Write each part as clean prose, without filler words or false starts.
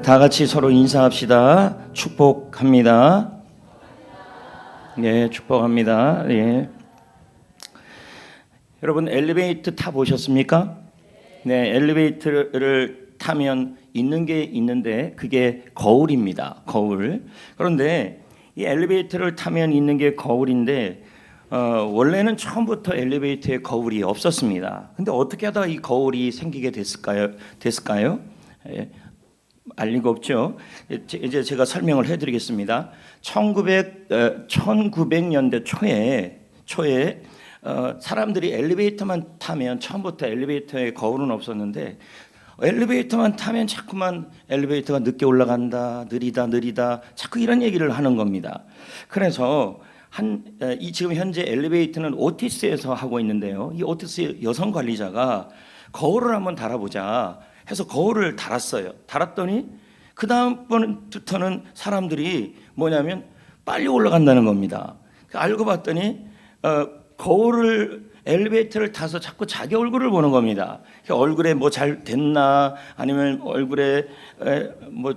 다 같이 서로 인사합시다. 축복합니다. 예, 축복합니다. 예. 여러분 엘리베이터 타 보셨습니까? 네, 엘리베이터를 타면 있는 게 있는데 그게 거울입니다. 거울. 그런데 이 엘리베이터를 타면 있는 게 거울인데 원래는 처음부터 엘리베이터에 거울이 없었습니다. 근데 어떻게 하다가 이 거울이 생기게 됐을까요? 예. 알 리가 없죠. 이제 제가 설명을 해드리겠습니다. 1900년대 초에 사람들이 엘리베이터만 타면 처음부터 엘리베이터에 거울은 없었는데 엘리베이터만 타면 자꾸만 엘리베이터가 늦게 올라간다, 느리다, 자꾸 이런 얘기를 하는 겁니다. 그래서 지금 현재 엘리베이터는 오티스에서 하고 있는데요. 이 오티스 여성 관리자가 거울을 한번 달아보자 해서 거울을 달았어요. 달았더니 그 다음부터는 사람들이 뭐냐면 빨리 올라간다는 겁니다. 알고 봤더니 엘리베이터를 타서 자꾸 자기 얼굴을 보는 겁니다. 얼굴에 뭐 잘 됐나 아니면 얼굴에 뭐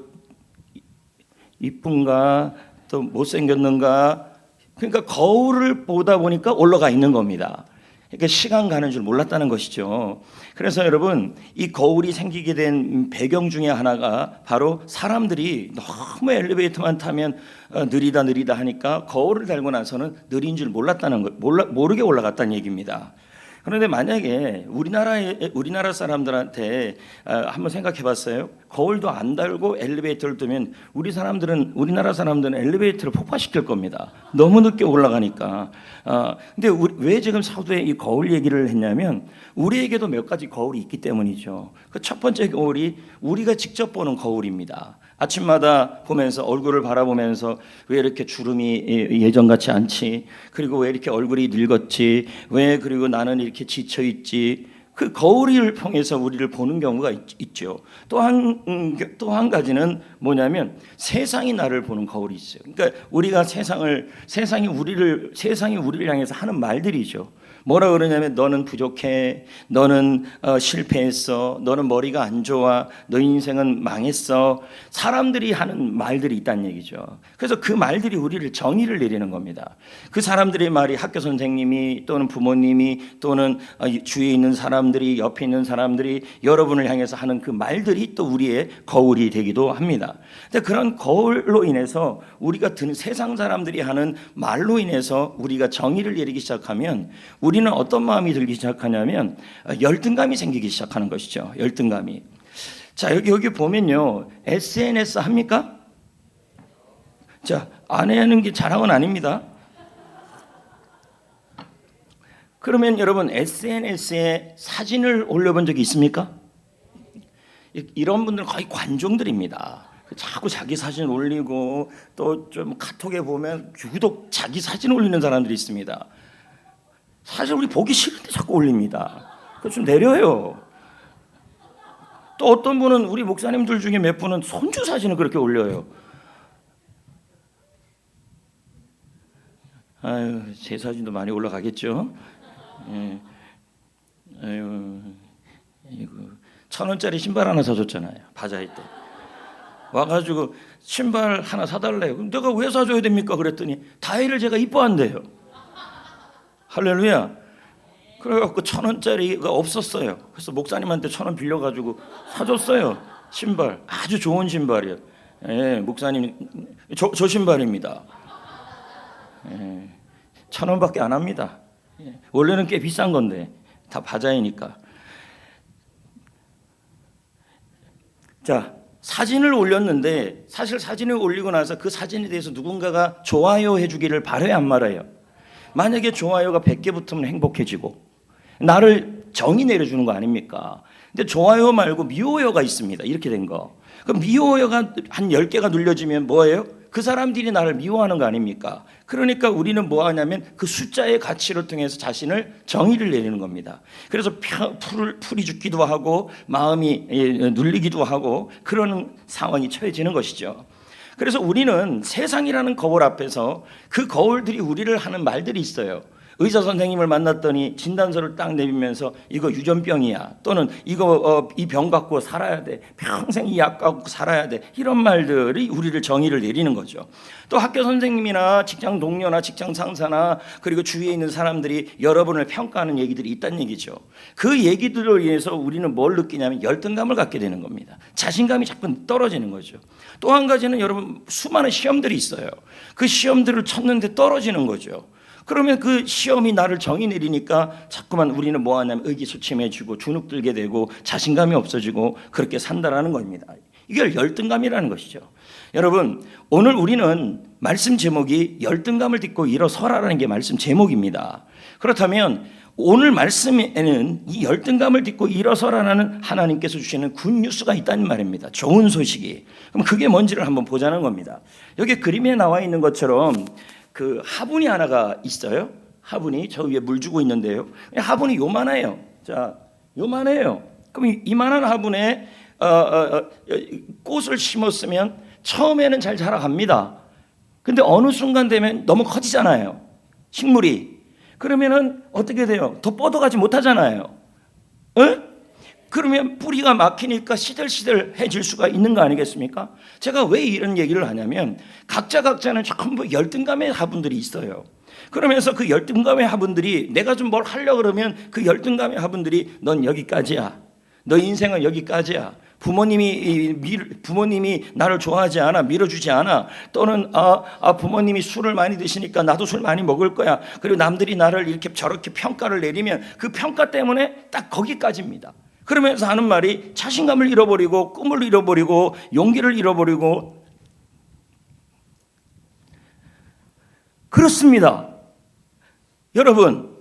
이쁜가 또 못생겼는가, 그러니까 거울을 보다 보니까 올라가 있는 겁니다. 그러니까 시간 가는 줄 몰랐다는 것이죠. 그래서 여러분 이 거울이 생기게 된 배경 중에 하나가 바로 사람들이 너무 엘리베이터만 타면 느리다 하니까 거울을 달고 나서는 느린 줄 몰랐다는 거, 모르게 올라갔다는 얘기입니다. 그런데 만약에 우리나라 사람들한테 한번 생각해봤어요. 거울도 안 달고 엘리베이터를 뜨면 우리나라 사람들은 엘리베이터를 폭파시킬 겁니다. 너무 늦게 올라가니까. 근데 왜 지금 사도에 이 거울 얘기를 했냐면 우리에게도 몇 가지 거울이 있기 때문이죠. 그 첫 번째 거울이 우리가 직접 보는 거울입니다. 아침마다 보면서 얼굴을 바라보면서 왜 이렇게 주름이 예전같이 않지? 그리고 왜 이렇게 얼굴이 늙었지? 그리고 나는 이렇게 지쳐있지? 그 거울을 통해서 우리를 보는 경우가 있죠. 또 한 가지는 뭐냐면 세상이 나를 보는 거울이 있어요. 그러니까 우리가 세상이 우리를 향해서 하는 말들이죠. 뭐라 그러냐면 너는 부족해, 너는 실패했어, 너는 머리가 안 좋아, 너 인생은 망했어. 사람들이 하는 말들이 있다는 얘기죠. 그래서 그 말들이 우리를 정의를 내리는 겁니다. 그 사람들의 말이 학교 선생님이 또는 부모님이 또는 주위에 있는 사람들이, 옆에 있는 사람들이 여러분을 향해서 하는 그 말들이 또 우리의 거울이 되기도 합니다. 근데 그런 거울로 인해서 우리가 듣는 세상 사람들이 하는 말로 인해서 우리가 정의를 내리기 시작하면 우리는 어떤 마음이 들기 시작하냐면 열등감이 생기기 시작하는 것이죠. 열등감이. 자, 여기 보면요. SNS 합니까? 자, 안 하는 게 자랑은 아닙니다. 그러면 여러분 SNS에 사진을 올려본 적이 있습니까? 이런 분들은 거의 관종들입니다. 자꾸 자기 사진 올리고 또 좀 카톡에 보면 유독 자기 사진 올리는 사람들이 있습니다. 사실 우리 보기 싫은데 자꾸 올립니다. 그거 좀 내려요. 또 어떤 분은 우리 목사님들 중에 몇 분은 손주 사진을 그렇게 올려요. 아유, 제 사진도 많이 올라가겠죠. 예. 아유, 이거 1,000원짜리 신발 하나 사줬잖아요. 바자회 때 와가지고 신발 하나 사달래요. 그럼 내가 왜 사줘야 됩니까? 그랬더니 다혜를 제가 이뻐한대요. 할렐루야. 그래갖고 1,000원짜리가 없었어요. 그래서 목사님한테 1,000원 빌려가지고 사줬어요. 신발 아주 좋은 신발이에요. 예, 목사님 저 신발입니다. 예, 1,000원밖에 안 합니다. 예, 원래는 꽤 비싼 건데 다 바자이니까. 자, 사진을 올렸는데 사실 사진을 올리고 나서 그 사진에 대해서 누군가가 좋아요 해주기를 바라요, 안 말아요? 만약에 좋아요가 100개 붙으면 행복해지고 나를 정의 내려주는 거 아닙니까? 근데 좋아요 말고 미워요가 있습니다. 이렇게 된 거. 그럼 미워요가 한 10개가 눌려지면 뭐예요? 그 사람들이 나를 미워하는 거 아닙니까? 그러니까 우리는 뭐 하냐면 그 숫자의 가치를 통해서 자신을 정의를 내리는 겁니다. 그래서 풀이 죽기도 하고 마음이 눌리기도 하고 그러는 상황이 처해지는 것이죠. 그래서 우리는 세상이라는 거울 앞에서 그 거울들이 우리를 하는 말들이 있어요. 의사 선생님을 만났더니 진단서를 딱 내밀면서 이거 유전병이야, 또는 이거 이 병 갖고 살아야 돼, 평생 이 약 갖고 살아야 돼, 이런 말들이 우리를 정의를 내리는 거죠. 또 학교 선생님이나 직장 동료나 직장 상사나 그리고 주위에 있는 사람들이 여러분을 평가하는 얘기들이 있다는 얘기죠. 그 얘기들로 인해서 우리는 뭘 느끼냐면 열등감을 갖게 되는 겁니다. 자신감이 자꾸 떨어지는 거죠. 또 한 가지는 여러분, 수많은 시험들이 있어요. 그 시험들을 쳤는데 떨어지는 거죠. 그러면 그 시험이 나를 정의 내리니까 자꾸만 우리는 뭐 하냐면 의기소침해지고 주눅들게 되고 자신감이 없어지고 그렇게 산다라는 겁니다. 이게 열등감이라는 것이죠. 여러분, 오늘 우리는 말씀 제목이 열등감을 딛고 일어서라라는 게 말씀 제목입니다. 그렇다면 오늘 말씀에는 이 열등감을 딛고 일어서라는 하나님께서 주시는 굿뉴스가 있다는 말입니다. 좋은 소식이. 그럼 그게 뭔지를 한번 보자는 겁니다. 여기 그림에 나와 있는 것처럼 그 화분이 하나가 있어요. 화분이 저 위에 물 주고 있는데요. 화분이 요만해요. 자, 요만해요. 그럼 이만한 화분에 꽃을 심었으면 처음에는 잘 자라갑니다. 근데 어느 순간 되면 너무 커지잖아요. 식물이. 그러면은 어떻게 돼요? 더 뻗어가지 못하잖아요. 에? 그러면 뿌리가 막히니까 시들시들해질 수가 있는 거 아니겠습니까? 제가 왜 이런 얘기를 하냐면 각자는 전부 열등감의 화분들이 있어요. 그러면서 그 열등감의 화분들이 내가 좀 뭘 하려고 그러면 그 열등감의 화분들이 넌 여기까지야. 너 인생은 여기까지야. 부모님이 나를 좋아하지 않아, 밀어주지 않아. 또는 부모님이 술을 많이 드시니까 나도 술 많이 먹을 거야. 그리고 남들이 나를 이렇게 저렇게 평가를 내리면 그 평가 때문에 딱 거기까지입니다. 그러면서 하는 말이 자신감을 잃어버리고 꿈을 잃어버리고 용기를 잃어버리고 그렇습니다. 여러분,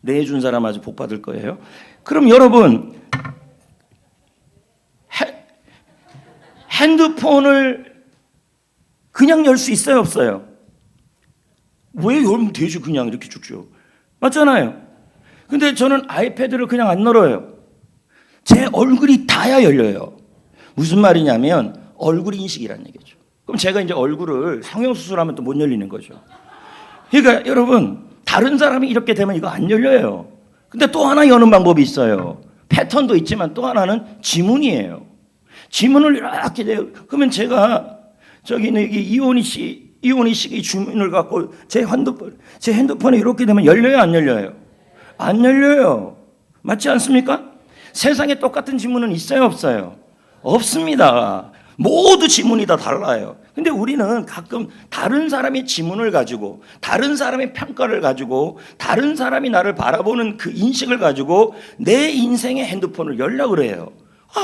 내준 사람 아주 복 받을 거예요. 그럼 여러분, 핸드폰을 그냥 열 수 있어요, 없어요? 왜 열면 되지, 그냥 이렇게 쭉쭉. 맞잖아요. 근데 저는 아이패드를 그냥 안 열어요. 제 얼굴이 닿아야 열려요. 무슨 말이냐면 얼굴 인식이라는 얘기죠. 그럼 제가 이제 얼굴을 성형수술하면 또 못 열리는 거죠. 그러니까 여러분, 다른 사람이 이렇게 되면 이거 안 열려요. 근데 또 하나 여는 방법이 있어요. 패턴도 있지만 또 하나는 지문이에요. 지문을 이렇게 돼요. 그러면 제가 저기 이온희 씨의 주문을 갖고 제 핸드폰에 이렇게 되면 열려요, 안 열려요? 안 열려요. 맞지 않습니까? 세상에 똑같은 지문은 있어요, 없어요? 없습니다. 모두 지문이 다 달라요. 근데 우리는 가끔 다른 사람의 지문을 가지고, 다른 사람의 평가를 가지고, 다른 사람이 나를 바라보는 그 인식을 가지고 내 인생의 핸드폰을 열려고 그래요.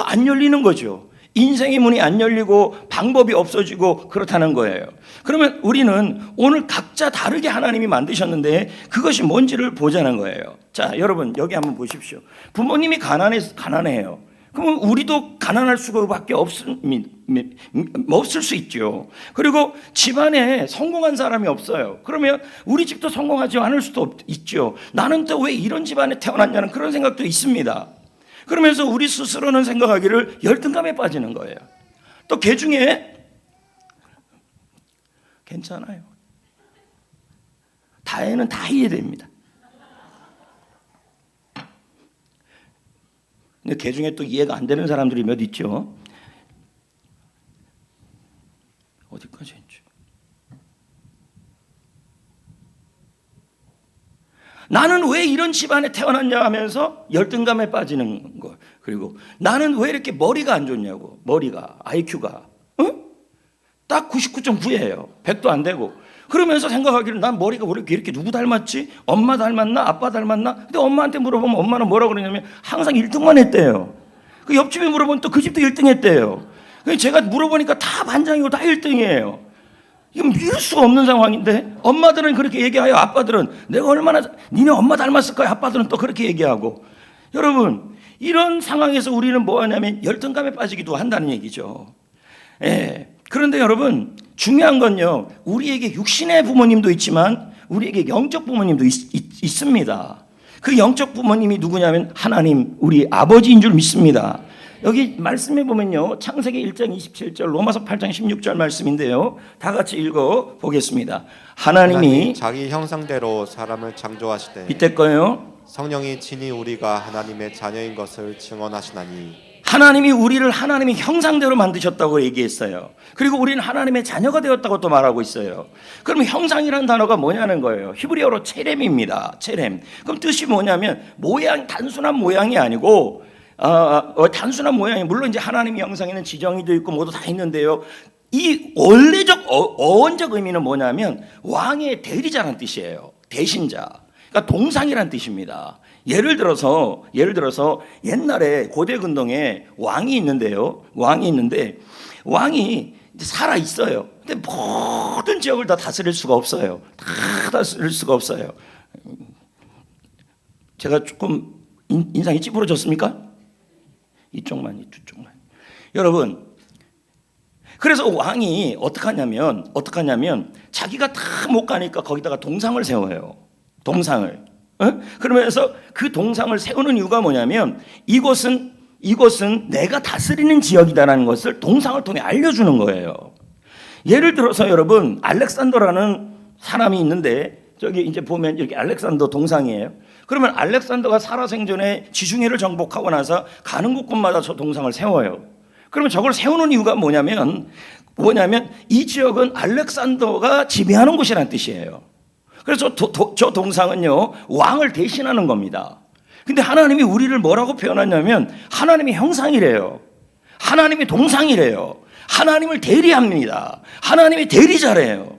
안 열리는 거죠. 인생의 문이 안 열리고 방법이 없어지고 그렇다는 거예요. 그러면 우리는 오늘 각자 다르게 하나님이 만드셨는데 그것이 뭔지를 보자는 거예요. 자, 여러분 여기 한번 보십시오. 부모님이 가난해요. 그러면 우리도 가난할 수밖에 없을 수 있죠. 그리고 집안에 성공한 사람이 없어요. 그러면 우리 집도 성공하지 않을 수도 있죠. 나는 또 왜 이런 집안에 태어났냐는 그런 생각도 있습니다. 그러면서 우리 스스로는 생각하기를 열등감에 빠지는 거예요. 또 개 중에 괜찮아요. 다혜는 다 이해됩니다. 근데 개 중에 또 이해가 안 되는 사람들이 몇 있죠. 어디까지 했죠? 나는 왜 이런 집안에 태어났냐 하면서 열등감에 빠지는 거. 그리고 나는 왜 이렇게 머리가 안 좋냐고. 머리가, IQ가 딱 99.9예요. 100도 안 되고. 그러면서 생각하기를 난 머리가 왜 이렇게 누구 닮았지? 엄마 닮았나? 아빠 닮았나? 근데 엄마한테 물어보면 엄마는 뭐라고 그러냐면 항상 1등만 했대요. 그 옆집에 물어보면 또 그 집도 1등 했대요. 제가 물어보니까 다 반장이고 다 1등이에요. 이건 믿을 수가 없는 상황인데 엄마들은 그렇게 얘기하여 아빠들은 내가 얼마나 니네 엄마 닮았을 거야. 아빠들은 또 그렇게 얘기하고. 여러분, 이런 상황에서 우리는 뭐 하냐면 열등감에 빠지기도 한다는 얘기죠. 예. 그런데 여러분, 중요한 건요, 우리에게 육신의 부모님도 있지만 우리에게 영적 부모님도 있습니다. 그 영적 부모님이 누구냐면 하나님, 우리 아버지인 줄 믿습니다. 여기 말씀해 보면요, 창세기 1장 27절, 로마서 8장 16절 말씀인데요, 다 같이 읽어 보겠습니다. 하나님이 자기 형상대로 사람을 창조하시되 밑에 거요. 성령이 친히 우리가 하나님의 자녀인 것을 증언하시나니. 하나님이 우리를 하나님의 형상대로 만드셨다고 얘기했어요. 그리고 우리는 하나님의 자녀가 되었다고 또 말하고 있어요. 그럼 형상이라는 단어가 뭐냐는 거예요. 히브리어로 체렘입니다. 체렘. 그럼 뜻이 뭐냐면 모양, 단순한 모양이 아니고 단순한 모양이, 물론 이제 하나님의 형상에는 지정이도 있고 모두 다 있는데요. 이 원래적 어원적 의미는 뭐냐면 왕의 대리자라는 뜻이에요. 대신자. 그러니까 동상이라는 뜻입니다. 예를 들어서 옛날에 고대 근동에 왕이 있는데요. 왕이 살아 있어요. 근데 모든 지역을 다 다스릴 수가 없어요. 제가 조금 인상이 찌푸러졌습니까? 이쪽만. 여러분, 그래서 왕이 어떻게 하냐면 자기가 다 못 가니까 거기다가 동상을 세워요. 동상을. 그러면서 그 동상을 세우는 이유가 뭐냐면 이곳은 내가 다스리는 지역이다라는 것을 동상을 통해 알려주는 거예요. 예를 들어서 여러분, 알렉산더라는 사람이 있는데 저기 이제 보면 이렇게 알렉산더 동상이에요. 그러면 알렉산더가 살아생전에 지중해를 정복하고 나서 가는 곳곳마다 저 동상을 세워요. 그러면 저걸 세우는 이유가 뭐냐면 이 지역은 알렉산더가 지배하는 곳이라는 뜻이에요. 그래서 저 동상은요, 왕을 대신하는 겁니다. 근데 하나님이 우리를 뭐라고 표현하냐면 하나님의 형상이래요. 하나님의 동상이래요. 하나님을 대리합니다. 하나님의 대리자래요.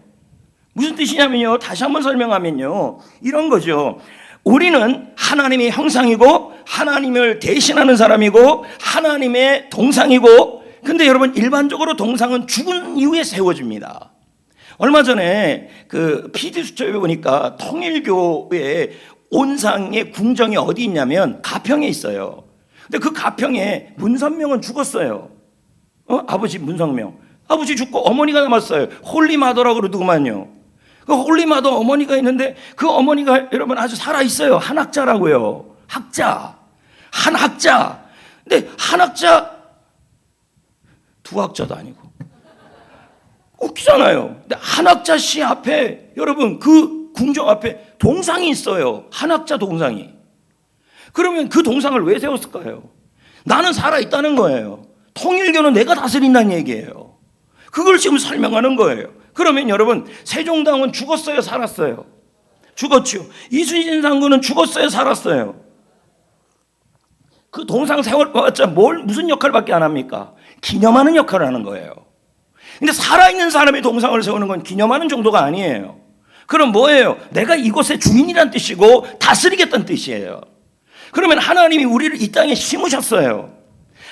무슨 뜻이냐면요, 다시 한번 설명하면요, 이런 거죠. 우리는 하나님의 형상이고 하나님을 대신하는 사람이고 하나님의 동상이고, 근데 여러분, 일반적으로 동상은 죽은 이후에 세워집니다. 얼마 전에 그 PD 수첩에 보니까 통일교회 온상의 궁정이 어디 있냐면 가평에 있어요. 근데 그 가평에 문선명은 죽었어요. 아버지 문선명. 아버지 죽고 어머니가 남았어요. 홀리마더라고 그러더구만요. 그 홀리마더 어머니가 있는데 그 어머니가 여러분 아주 살아있어요. 한학자라고요. 한학자. 근데 한학자 두 학자도 아니고. 웃기잖아요. 근데 한학자 씨 앞에 여러분 그 궁정 앞에 동상이 있어요. 한학자 동상이. 그러면 그 동상을 왜 세웠을까요? 나는 살아있다는 거예요. 통일교는 내가 다스린다는 얘기예요. 그걸 지금 설명하는 거예요. 그러면 여러분, 세종당은 죽었어요, 살았어요? 죽었죠. 이순신 장군은 죽었어요, 살았어요? 그 동상 세워봤자 무슨 역할밖에 안 합니까? 기념하는 역할을 하는 거예요. 근데 살아있는 사람이 동상을 세우는 건 기념하는 정도가 아니에요. 그럼 뭐예요? 내가 이곳의 주인이란 뜻이고 다스리겠다는 뜻이에요. 그러면 하나님이 우리를 이 땅에 심으셨어요.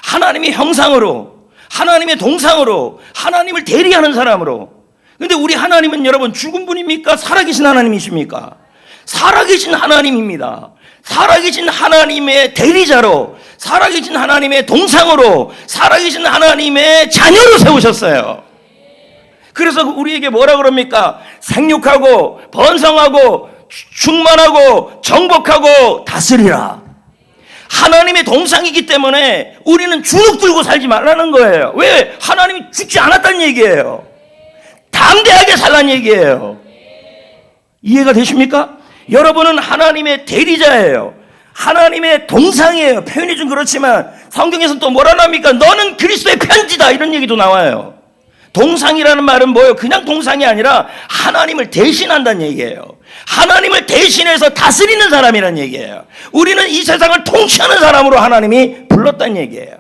하나님의 형상으로, 하나님의 동상으로, 하나님을 대리하는 사람으로. 근데 우리 하나님은 여러분 죽은 분입니까? 살아계신 하나님이십니까? 살아계신 하나님입니다. 살아계신 하나님의 대리자로, 살아계신 하나님의 동상으로, 살아계신 하나님의 자녀로 세우셨어요. 그래서 우리에게 뭐라 그럽니까? 생육하고 번성하고 충만하고 정복하고 다스리라. 하나님의 동상이기 때문에 우리는 주눅 들고 살지 말라는 거예요. 왜? 하나님이 죽지 않았다는 얘기예요. 담대하게 살라는 얘기예요. 이해가 되십니까? 여러분은 하나님의 대리자예요. 하나님의 동상이에요. 표현이 좀 그렇지만 성경에서는 또 뭐라 합니까? 너는 그리스도의 편지다, 이런 얘기도 나와요. 동상이라는 말은 뭐예요? 그냥 동상이 아니라 하나님을 대신한다는 얘기예요. 하나님을 대신해서 다스리는 사람이라는 얘기예요. 우리는 이 세상을 통치하는 사람으로 하나님이 불렀다는 얘기예요.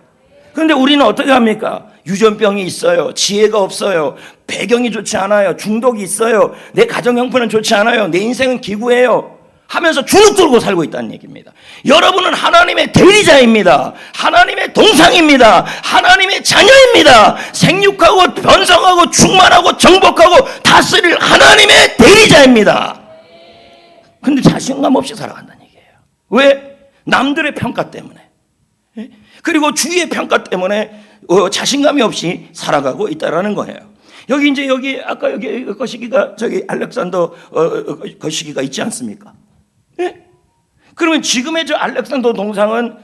그런데 우리는 어떻게 합니까? 유전병이 있어요. 지혜가 없어요. 배경이 좋지 않아요. 중독이 있어요. 내 가정 형편은 좋지 않아요. 내 인생은 기구해요. 하면서 주눅 들고 살고 있다는 얘기입니다. 여러분은 하나님의 대리자입니다. 하나님의 동상입니다. 하나님의 자녀입니다. 생육하고 번성하고 충만하고 정복하고 다스릴 하나님의 대리자입니다. 근데 자신감 없이 살아간다는 얘기예요. 왜? 남들의 평가 때문에, 그리고 주위의 평가 때문에 자신감이 없이 살아가고 있다라는 거예요. 여기 아까 여기 거시기가 저기 알렉산더 거시기가 있지 않습니까? 예? 그러면 지금의 저 알렉산더 동상은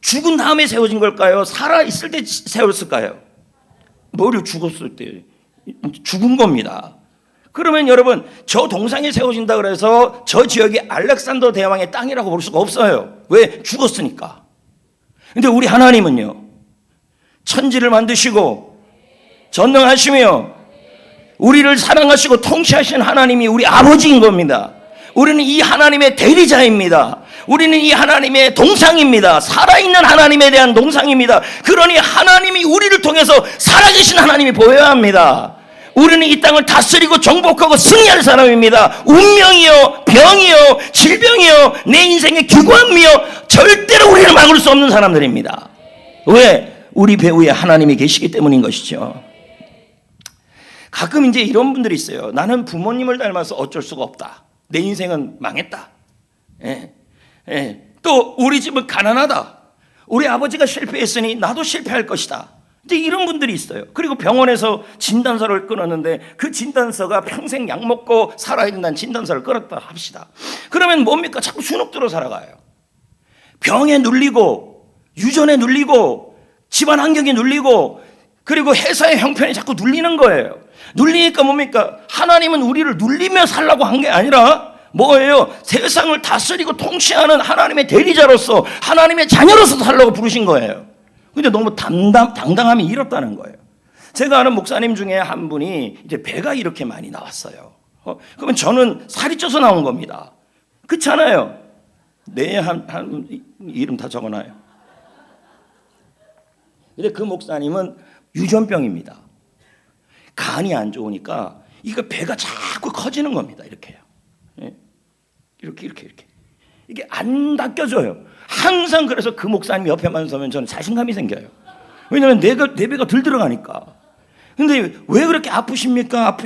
죽은 다음에 세워진 걸까요? 살아 있을 때 세웠을까요? 머리 죽었을 때 죽은 겁니다. 그러면 여러분, 저 동상이 세워진다 그래서 저 지역이 알렉산더 대왕의 땅이라고 볼 수가 없어요. 왜? 죽었으니까. 근데 우리 하나님은요, 천지를 만드시고 전능하시며 우리를 사랑하시고 통치하신 하나님이 우리 아버지인 겁니다. 우리는 이 하나님의 대리자입니다. 우리는 이 하나님의 동상입니다. 살아있는 하나님에 대한 동상입니다. 그러니 하나님이 우리를 통해서 살아계신 하나님이 보여야 합니다. 우리는 이 땅을 다스리고 정복하고 승리할 사람입니다. 운명이요, 병이요, 질병이요, 내 인생의 기관이요, 절대로 우리를 막을 수 없는 사람들입니다. 왜? 우리 배후에 하나님이 계시기 때문인 것이죠. 가끔 이제 이런 분들이 있어요. 나는 부모님을 닮아서 어쩔 수가 없다. 내 인생은 망했다. 또 우리 집은 가난하다. 우리 아버지가 실패했으니 나도 실패할 것이다. 이제 이런 분들이 있어요. 그리고 병원에서 진단서를 끊었는데 그 진단서가 평생 약 먹고 살아야 된다는 진단서를 끊었다 합시다. 그러면 뭡니까? 자꾸 순옥대로 살아가요. 병에 눌리고 유전에 눌리고 집안 환경에 눌리고 그리고 회사의 형편에 자꾸 눌리는 거예요. 눌리니까 뭡니까? 하나님은 우리를 눌리며 살라고 한 게 아니라 뭐예요? 세상을 다스리고 통치하는 하나님의 대리자로서 하나님의 자녀로서 살라고 부르신 거예요. 근데 너무 당당함이 잃었다는 거예요. 제가 아는 목사님 중에 한 분이 이제 배가 이렇게 많이 나왔어요. 그러면 저는 살이 쪄서 나온 겁니다. 그렇잖아요. 네, 한 이름 다 적어놔요. 근데 그 목사님은 유전병입니다. 간이 안 좋으니까 이거 배가 자꾸 커지는 겁니다. 이렇게요. 이렇게. 이게 안 닦여져요. 항상 그래서 그 목사님 옆에만 서면 저는 자신감이 생겨요. 왜냐하면 내 배가 덜 들어가니까. 근데 왜 그렇게 아프십니까?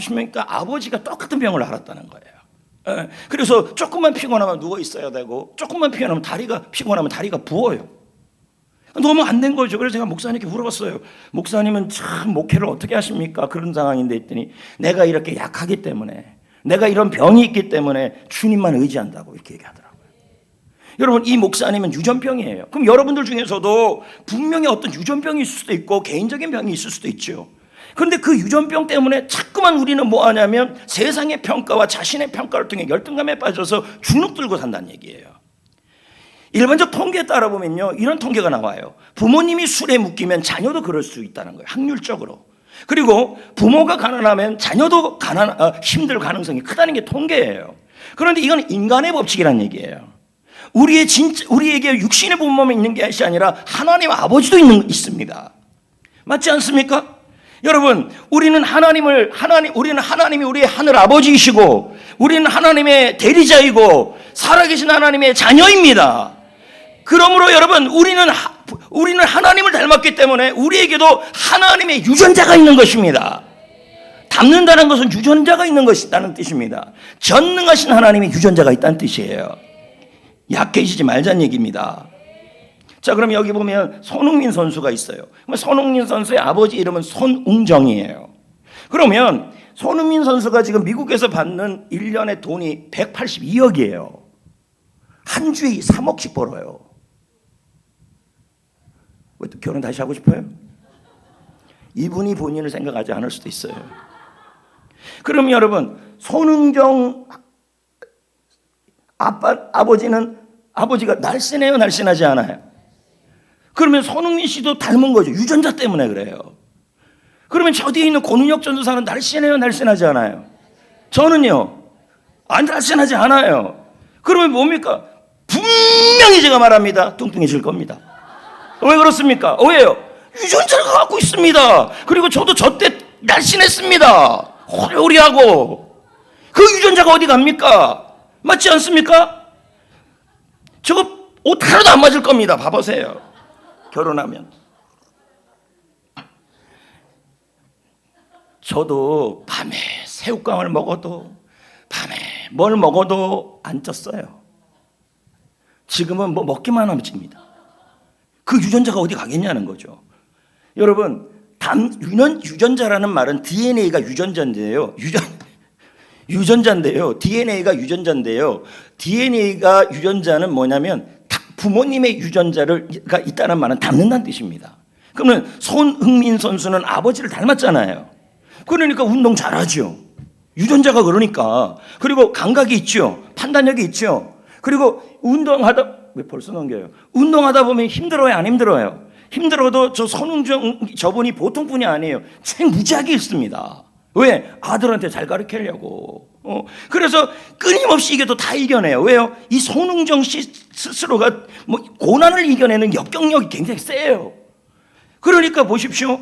아버지가 똑같은 병을 앓았다는 거예요. 그래서 조금만 피곤하면 누워 있어야 되고 조금만 피곤하면 다리가 부어요. 너무 안 된 거죠. 그래서 제가 목사님께 물어봤어요. 목사님은 참 목회를 어떻게 하십니까? 그런 상황인데 했더니 내가 이렇게 약하기 때문에 내가 이런 병이 있기 때문에 주님만 의지한다고 이렇게 얘기하더라고요. 여러분, 이 목사님은 유전병이에요. 그럼 여러분들 중에서도 분명히 어떤 유전병이 있을 수도 있고 개인적인 병이 있을 수도 있죠. 그런데 그 유전병 때문에 자꾸만 우리는 뭐 하냐면 세상의 평가와 자신의 평가를 통해 열등감에 빠져서 주눅 들고 산다는 얘기예요. 일반적 통계에 따라 보면요, 이런 통계가 나와요. 부모님이 술에 묶이면 자녀도 그럴 수 있다는 거예요. 확률적으로. 그리고 부모가 가난하면 자녀도 힘들 가능성이 크다는 게 통계예요. 그런데 이건 인간의 법칙이라는 얘기예요. 우리에게 육신의 부모만 있는 것이 아니라 하나님 아버지도 있습니다. 맞지 않습니까? 여러분, 우리는 하나님이 우리의 하늘 아버지이시고 우리는 하나님의 대리자이고 살아계신 하나님의 자녀입니다. 그러므로 여러분, 우리는 하나님을 닮았기 때문에 우리에게도 하나님의 유전자가 있는 것입니다. 닮는다는 것은 유전자가 있는 것이라는 뜻입니다. 전능하신 하나님의 유전자가 있다는 뜻이에요. 약해지지 말자는 얘기입니다. 자, 그럼 여기 보면 손흥민 선수가 있어요. 손흥민 선수의 아버지 이름은 손웅정이에요. 그러면 손흥민 선수가 지금 미국에서 받는 1년의 돈이 182억이에요. 한 주에 3억씩 벌어요. 왜 또 결혼 다시 하고 싶어요? 이분이 본인을 생각하지 않을 수도 있어요. 그럼 여러분, 손흥정 아버지가 날씬해요, 날씬하지 않아요? 그러면 손흥민 씨도 닮은 거죠. 유전자 때문에 그래요. 그러면 저 뒤에 있는 권은혁 전도사는 날씬해요, 날씬하지 않아요? 저는요, 안 날씬하지 않아요. 그러면 뭡니까? 분명히 제가 말합니다. 뚱뚱해질 겁니다. 왜 그렇습니까? 왜요? 유전자를 갖고 있습니다. 그리고 저도 저 때 날씬했습니다. 호리호리하고. 그 유전자가 어디 갑니까? 맞지 않습니까? 저거 옷 하나도 안 맞을 겁니다. 봐보세요. 결혼하면. 저도 밤에 새우깡을 먹어도 밤에 뭘 먹어도 안 쪘어요. 지금은 뭐 먹기만 하면 찝니다. 그 유전자가 어디 가겠냐는 거죠. 여러분, 유전자라는 말은 DNA가 유전자인데요. DNA가 유전자인데요. DNA가 유전자는 뭐냐면 부모님의 유전자가 있다는 말은 닮는다는 뜻입니다. 그러면 손흥민 선수는 아버지를 닮았잖아요. 그러니까 운동 잘하죠. 유전자가 그러니까. 그리고 감각이 있죠. 판단력이 있죠. 그리고 운동하다, 왜 벌써 넘겨요? 운동하다 보면 힘들어요, 안 힘들어요? 힘들어도 저 손흥정 저분이 보통 분이 아니에요. 무지하게 있습니다. 왜? 아들한테 잘 가르치려고. 그래서 끊임없이 이게 또 다 이겨내요. 왜요? 이 손흥정 씨 스스로가 뭐 고난을 이겨내는 역경력이 굉장히 세요. 그러니까 보십시오.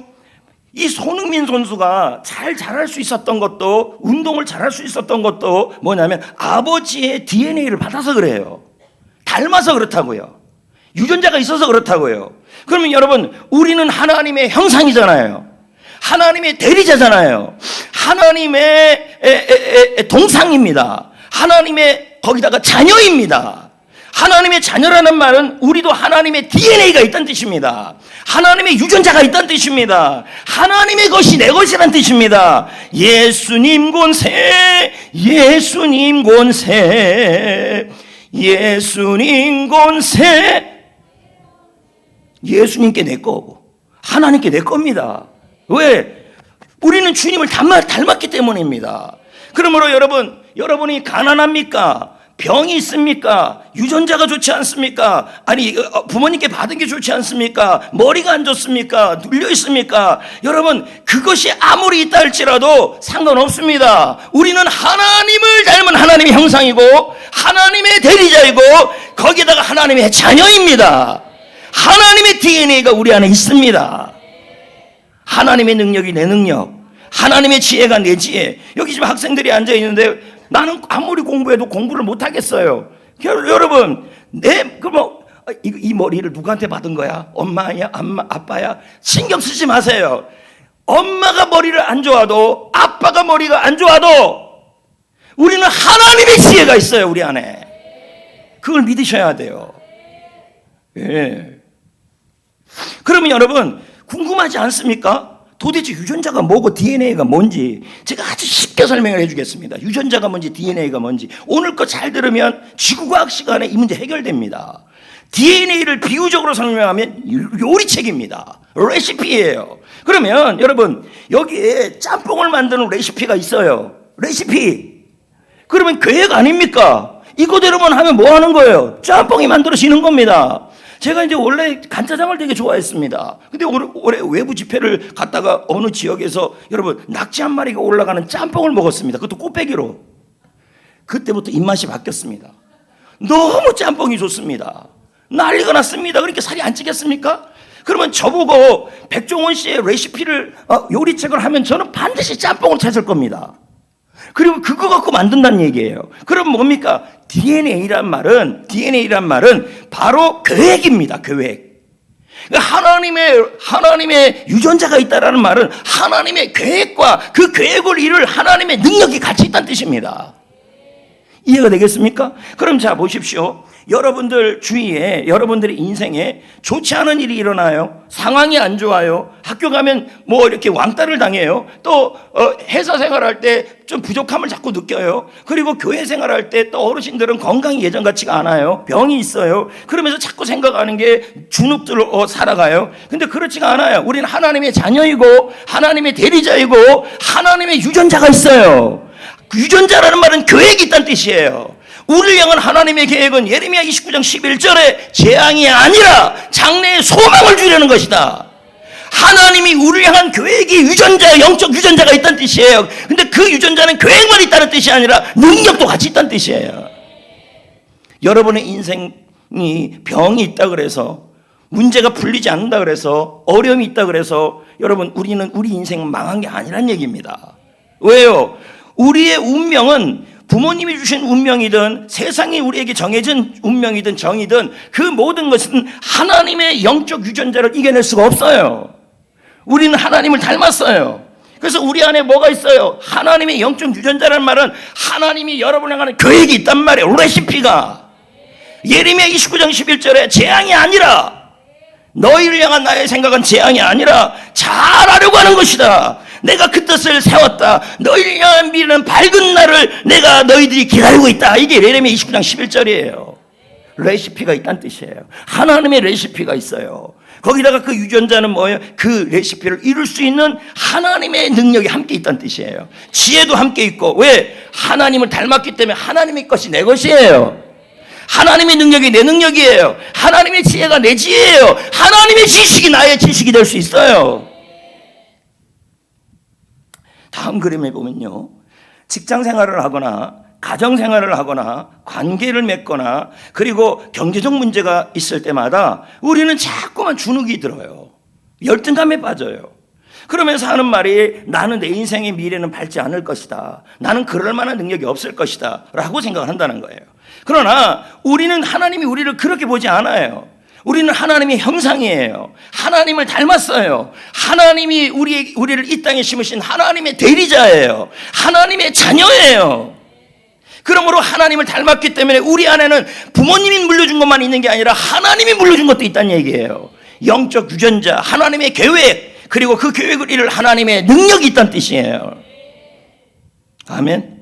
이 손흥민 선수가 잘 잘할 수 있었던 것도, 운동을 잘할 수 있었던 것도 뭐냐면 아버지의 DNA를 받아서 그래요. 닮아서 그렇다고요. 유전자가 있어서 그렇다고요. 그러면 여러분, 우리는 하나님의 형상이잖아요. 하나님의 대리자잖아요. 하나님의 동상입니다. 하나님의 거기다가 자녀입니다. 하나님의 자녀라는 말은 우리도 하나님의 DNA가 있다는 뜻입니다. 하나님의 유전자가 있다는 뜻입니다. 하나님의 것이 내 것이라는 뜻입니다. 예수님 권세, 예수님 권세, 예수님 권세. 예수님께 내 거고 하나님께 내 겁니다. 왜? 우리는 주님을 닮았기 때문입니다. 그러므로 여러분이 가난합니까? 병이 있습니까? 유전자가 좋지 않습니까? 아니 부모님께 받은 게 좋지 않습니까? 머리가 안 좋습니까? 눌려 있습니까? 여러분, 그것이 아무리 있다 할지라도 상관없습니다. 우리는 하나님을 닮은 하나님의 형상이고 하나님의 대리자이고 거기에다가 하나님의 자녀입니다. 하나님의 DNA가 우리 안에 있습니다. 하나님의 능력이 내 능력, 하나님의 지혜가 내 지혜. 여기 지금 학생들이 앉아 있는데 나는 아무리 공부해도 공부를 못 하겠어요. 여러분, 이 머리를 누구한테 받은 거야? 엄마야, 아빠야? 신경 쓰지 마세요. 엄마가 머리를 안 좋아도, 아빠가 머리가 안 좋아도 우리는 하나님의 지혜가 있어요, 우리 안에. 그걸 믿으셔야 돼요. 예. 그러면 여러분, 궁금하지 않습니까? 도대체 유전자가 뭐고 DNA가 뭔지 제가 아주 쉽게 설명을 해주겠습니다. 유전자가 뭔지 DNA가 뭔지 오늘 거 잘 들으면 지구과학 시간에 이 문제 해결됩니다. DNA를 비유적으로 설명하면 요리책입니다. 레시피예요. 그러면 여러분, 여기에 짬뽕을 만드는 레시피가 있어요. 레시피. 그러면 계획 아닙니까? 이거대로만 하면 뭐 하는 거예요? 짬뽕이 만들어지는 겁니다. 제가 이제 원래 간짜장을 되게 좋아했습니다. 근데 올해 외부 집회를 갔다가 어느 지역에서 여러분 낙지 한 마리가 올라가는 짬뽕을 먹었습니다. 그것도 꽃배기로. 그때부터 입맛이 바뀌었습니다. 너무 짬뽕이 좋습니다. 난리가 났습니다. 그러니까 살이 안 찌겠습니까? 그러면 저보고 백종원 씨의 레시피를 요리책을 하면 저는 반드시 짬뽕을 찾을 겁니다. 그리고 그거 갖고 만든다는 얘기예요. 그럼 뭡니까? DNA란 말은 바로 계획입니다. 계획. 하나님의 유전자가 있다라는 말은 하나님의 계획과 그 계획을 이룰 하나님의 능력이 같이 있다는 뜻입니다. 이해가 되겠습니까? 그럼 자 보십시오. 여러분들 주위에, 여러분들의 인생에 좋지 않은 일이 일어나요. 상황이 안 좋아요. 학교 가면 뭐 이렇게 왕따를 당해요. 또 회사 생활할 때 좀 부족함을 자꾸 느껴요. 그리고 교회 생활할 때 또 어르신들은 건강이 예전 같지가 않아요. 병이 있어요. 그러면서 자꾸 생각하는 게 주눅들로 살아가요. 근데 그렇지가 않아요. 우리는 하나님의 자녀이고 하나님의 대리자이고 하나님의 유전자가 있어요. 유전자라는 말은 계획이 있다는 뜻이에요. 우리를 향한 하나님의 계획은 예레미야 29장 11절에 재앙이 아니라 장래의 소망을 주려는 것이다. 하나님이 우리를 향한 계획이 영적 유전자가 있다는 뜻이에요. 근데 그 유전자는 계획만 있다는 뜻이 아니라 능력도 같이 있다는 뜻이에요. 여러분의 인생이 병이 있다 그래서, 문제가 풀리지 않는다 그래서, 어려움이 있다 그래서 여러분, 우리 인생은 망한 게 아니란 얘기입니다. 왜요? 우리의 운명은 부모님이 주신 운명이든 세상이 우리에게 정해진 운명이든 정이든 그 모든 것은 하나님의 영적 유전자를 이겨낼 수가 없어요. 우리는 하나님을 닮았어요. 그래서 우리 안에 뭐가 있어요? 하나님의 영적 유전자라는 말은 하나님이 여러분을 향하는 계획이 있단 말이에요. 레시피가. 예레미야 29장 11절에 재앙이 아니라, 너희를 향한 나의 생각은 재앙이 아니라 잘하려고 하는 것이다. 내가 그 뜻을 세웠다. 너희를 향한 미래는 밝은 날을 내가 너희들이 기다리고 있다. 이게 예레미야 29장 11절이에요. 레시피가 있다는 뜻이에요. 하나님의 레시피가 있어요. 거기다가 그 유전자는 뭐예요? 그 레시피를 이룰 수 있는 하나님의 능력이 함께 있다는 뜻이에요. 지혜도 함께 있고, 왜? 하나님을 닮았기 때문에 하나님의 것이 내 것이에요. 하나님의 능력이 내 능력이에요. 하나님의 지혜가 내 지혜예요. 하나님의 지식이 나의 지식이 될 수 있어요. 다음 그림에 보면요, 직장 생활을 하거나 가정 생활을 하거나 관계를 맺거나 그리고 경제적 문제가 있을 때마다 우리는 자꾸만 주눅이 들어요. 열등감에 빠져요. 그러면서 하는 말이, 나는 내 인생의 미래는 밝지 않을 것이다, 나는 그럴 만한 능력이 없을 것이다 라고 생각을 한다는 거예요. 그러나 우리는 하나님이 우리를 그렇게 보지 않아요. 우리는 하나님의 형상이에요. 하나님을 닮았어요. 하나님이 우리를 이 땅에 심으신 하나님의 대리자예요. 하나님의 자녀예요. 그러므로 하나님을 닮았기 때문에 우리 안에는 부모님이 물려준 것만 있는 게 아니라 하나님이 물려준 것도 있다는 얘기예요. 영적 유전자, 하나님의 계획, 그리고 그 계획을 이룰 하나님의 능력이 있다는 뜻이에요. 아멘.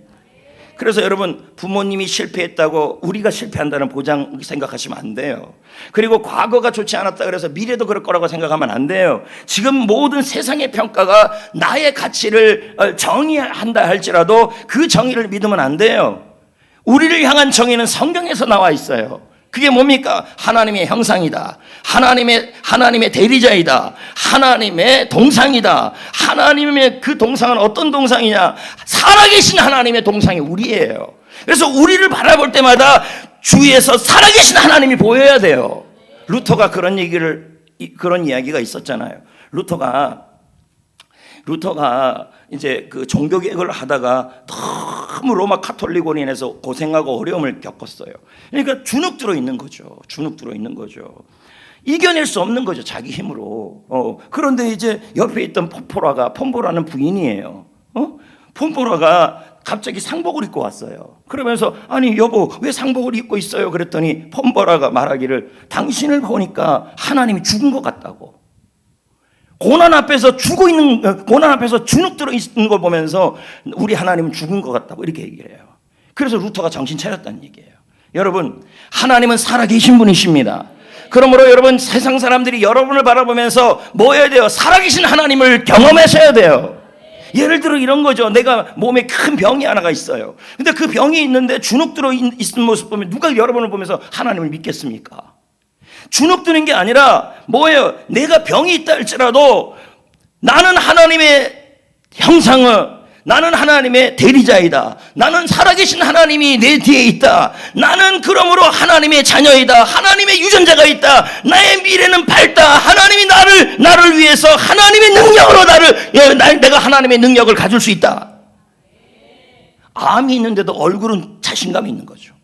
그래서 여러분, 부모님이 실패했다고 우리가 실패한다는 보장 생각하시면 안 돼요. 그리고 과거가 좋지 않았다 그래서 미래도 그럴 거라고 생각하면 안 돼요. 지금 모든 세상의 평가가 나의 가치를 정의한다 할지라도 그 정의를 믿으면 안 돼요. 우리를 향한 정의는 성경에서 나와 있어요. 그게 뭡니까? 하나님의 형상이다, 하나님의 대리자이다, 하나님의 동상이다. 하나님의 그 동상은 어떤 동상이냐? 살아계신 하나님의 동상이 우리예요. 그래서 우리를 바라볼 때마다 주위에서 살아계신 하나님이 보여야 돼요. 루터가 그런 이야기가 있었잖아요. 루터가 이제 그 종교 개혁을 하다가 너무 로마 카톨릭으로 인해서 고생하고 어려움을 겪었어요. 그러니까 주눅 들어 있는 거죠. 이겨낼 수 없는 거죠, 자기 힘으로. 그런데 이제 옆에 있던 폼보라는 부인이에요. 폼보라가 갑자기 상복을 입고 왔어요. 그러면서, 아니 여보, 왜 상복을 입고 있어요? 그랬더니 폼보라가 말하기를, 당신을 보니까 하나님이 죽은 것 같다고. 고난 앞에서 주눅 들어 있는 걸 보면서 우리 하나님은 죽은 것 같다고 이렇게 얘기를 해요. 그래서 루터가 정신 차렸다는 얘기예요. 여러분, 하나님은 살아계신 분이십니다. 그러므로 여러분, 세상 사람들이 여러분을 바라보면서 뭐 해야 돼요? 살아계신 하나님을 경험하셔야 돼요. 예를 들어 이런 거죠. 내가 몸에 큰 병이 하나가 있어요. 근데 그 병이 있는데 주눅 들어 있는 모습 보면 누가 여러분을 보면서 하나님을 믿겠습니까? 주눅 드는 게 아니라 뭐예요? 내가 병이 있다 할지라도 나는 하나님의 형상을, 나는 하나님의 대리자이다, 나는 살아계신 하나님이 내 뒤에 있다, 나는 그러므로 하나님의 자녀이다, 하나님의 유전자가 있다, 나의 미래는 밝다, 하나님이 나를 위해서 하나님의 능력으로 내가 하나님의 능력을 가질 수 있다. 암이 있는데도 얼굴은 자신감이 있는 거죠.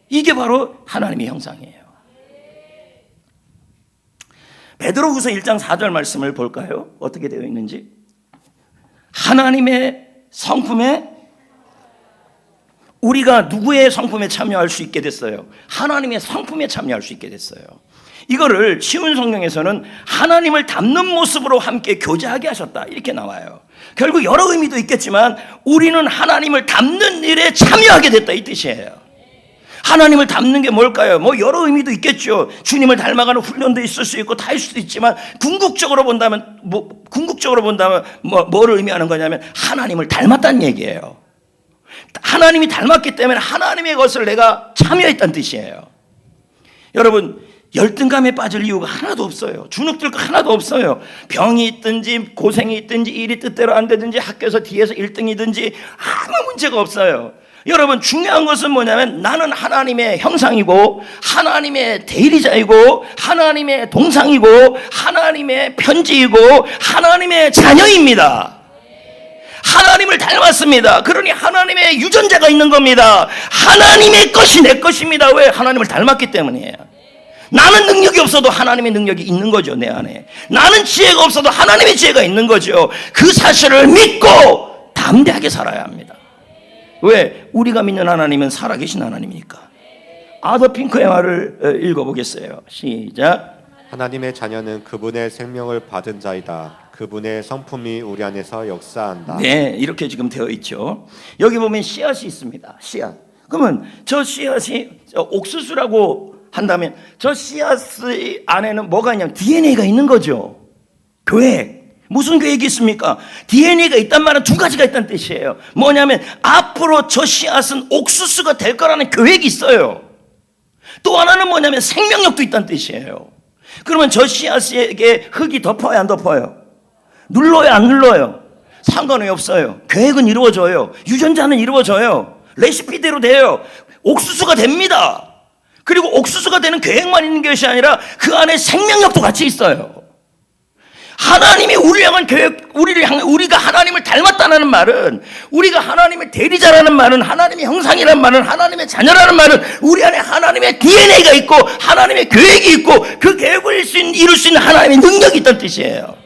이게 바로 하나님의 형상이에요. 베드로후서 1장 4절 말씀을 볼까요? 어떻게 되어 있는지. 하나님의 성품에, 우리가 누구의 성품에 참여할 수 있게 됐어요? 하나님의 성품에 참여할 수 있게 됐어요. 이거를 쉬운 성경에서는 하나님을 닮는 모습으로 함께 교제하게 하셨다, 이렇게 나와요. 결국 여러 의미도 있겠지만 우리는 하나님을 닮는 일에 참여하게 됐다, 이 뜻이에요. 하나님을 닮는 게 뭘까요? 뭐 여러 의미도 있겠죠. 주님을 닮아가는 훈련도 있을 수 있고 다 할 수도 있지만 궁극적으로 본다면 뭐를 의미하는 거냐면 하나님을 닮았다는 얘기예요. 하나님이 닮았기 때문에 하나님의 것을 내가 참여했다는 뜻이에요. 여러분, 열등감에 빠질 이유가 하나도 없어요. 주눅 들 거 하나도 없어요. 병이 있든지 고생이 있든지 일이 뜻대로 안 되든지 학교에서 뒤에서 1등이든지 아무 문제가 없어요. 여러분, 중요한 것은 뭐냐면 나는 하나님의 형상이고 하나님의 대리자이고 하나님의 동상이고 하나님의 편지이고 하나님의 자녀입니다. 하나님을 닮았습니다. 그러니 하나님의 유전자가 있는 겁니다. 하나님의 것이 내 것입니다. 왜? 하나님을 닮았기 때문이에요. 나는 능력이 없어도 하나님의 능력이 있는 거죠, 내 안에. 나는 지혜가 없어도 하나님의 지혜가 있는 거죠. 그 사실을 믿고 담대하게 살아야 합니다. 왜? 우리가 믿는 하나님은 살아계신 하나님이니까. 아더 핑크의 말을 읽어보겠어요. 시작. 하나님의 자녀는 그분의 생명을 받은 자이다. 그분의 성품이 우리 안에서 역사한다. 네, 이렇게 지금 되어 있죠. 여기 보면 씨앗이 있습니다. 씨앗. 그러면 저 씨앗이 옥수수라고 한다면 저 씨앗의 안에는 뭐가 있냐면 DNA가 있는 거죠. 계획. 무슨 계획이 있습니까? DNA가 있단 말은 두 가지가 있다는 뜻이에요. 뭐냐면 앞으로 저 씨앗은 옥수수가 될 거라는 계획이 있어요. 또 하나는 뭐냐면 생명력도 있다는 뜻이에요. 그러면 저 씨앗에게 흙이 덮어요, 안 덮어요? 눌러요, 안 눌러요? 상관이 없어요. 계획은 이루어져요. 유전자는 이루어져요. 레시피대로 돼요. 옥수수가 됩니다. 그리고 옥수수가 되는 계획만 있는 것이 아니라 그 안에 생명력도 같이 있어요. 하나님이 우리를 향한 계획, 우리가 하나님을 닮았다는 말은, 우리가 하나님의 대리자라는 말은, 하나님의 형상이라는 말은, 하나님의 자녀라는 말은 우리 안에 하나님의 DNA가 있고 하나님의 계획이 있고 그 계획을 이룰 수 있는 하나님의 능력이 있다는 뜻이에요.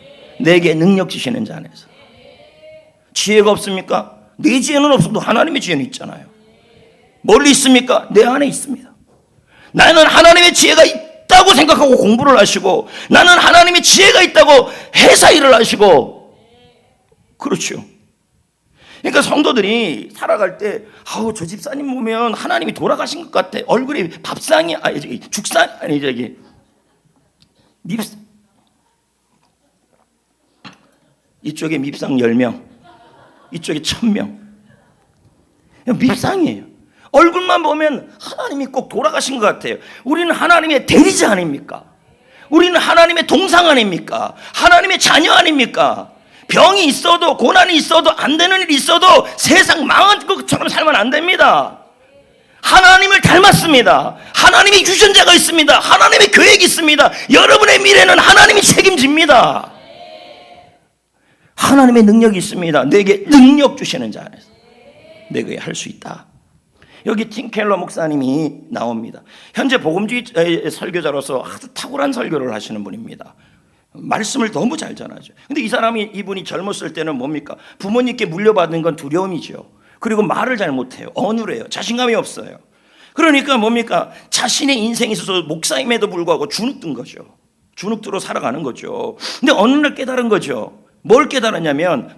내게 능력 주시는 자 안에서. 지혜가 없습니까? 내 지혜는 없어도 하나님의 지혜는 있잖아요. 멀리 있습니까? 내 안에 있습니다. 나는 하나님의 지혜가 있다고 생각하고 공부를 하시고, 나는 하나님의 지혜가 있다고 회사 일을 하시고, 그렇죠. 그러니까 성도들이 살아갈 때, 아우 저 집사님 보면 하나님이 돌아가신 것 같아. 얼굴에 밥상이 죽상 밉상, 이쪽에 밉상 10명, 이쪽에 1000명. 밉상이에요. 얼굴만 보면 하나님이 꼭 돌아가신 것 같아요. 우리는 하나님의 대리자 아닙니까? 우리는 하나님의 동상 아닙니까? 하나님의 자녀 아닙니까? 병이 있어도, 고난이 있어도, 안 되는 일이 있어도 세상 망한 것처럼 살면 안 됩니다. 하나님을 닮았습니다. 하나님의 유전자가 있습니다. 하나님의 계획이 있습니다. 여러분의 미래는 하나님이 책임집니다. 하나님의 능력이 있습니다. 내게 능력 주시는 자 안에서 내게 할 수 있다. 여기 팀 켈러 목사님이 나옵니다. 현재 복음주의 설교자로서 아주 탁월한 설교를 하시는 분입니다. 말씀을 너무 잘 전하죠. 근데 이분이 젊었을 때는 뭡니까? 부모님께 물려받은 건 두려움이죠. 그리고 말을 잘 못해요. 어눌해요. 자신감이 없어요. 그러니까 뭡니까? 자신의 인생에 있어서 목사임에도 불구하고 주눅든 거죠. 주눅들어 살아가는 거죠. 근데 어느 날 깨달은 거죠. 뭘 깨달았냐면